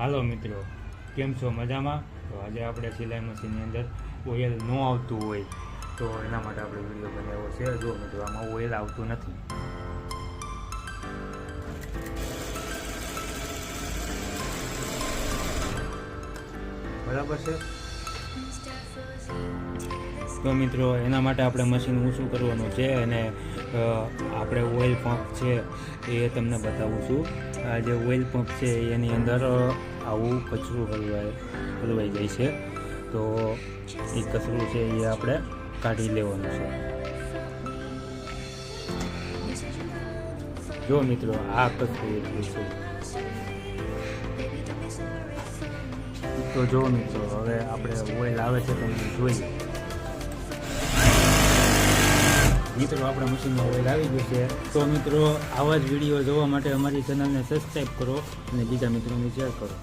હાલો મિત્રો, કેમ છો? મજામાં? તો આજે આપણે સિલાઈ મશીનની અંદર ઓઇલ ન આવતું હોય તો એના માટે આપણે વિડીયો બનાવ્યો છે. જો મિત્રો, આમાં ઓઇલ આવતું નથી. બરાબર છે. તો મિત્રો, એના માટે આપણે મશીન ઊંચું કરવાનું છે અને આપણે ઓઇલ પંપ છે એ તમને બતાવું છું. આ જે ઓઇલ પંપ છે એની અંદર આવું કચરું હલવાઈ જાય છે. તો એ કચરું છે એ આપણે કાઢી લેવાનું છે. જો મિત્રો, આ કચરું એટલું છે. તો જો મિત્રો, હવે આપણે ઓઇલ આવે છે તમે જોઈએ. મિત્રો, આપણા મશીનમાં ઓઇલ આવી ગયું છે. તો મિત્રો, આવા જ વિડીયો જોવા માટે અમારી ચેનલને સબસ્ક્રાઈબ કરો અને બીજા મિત્રોને શેર કરો.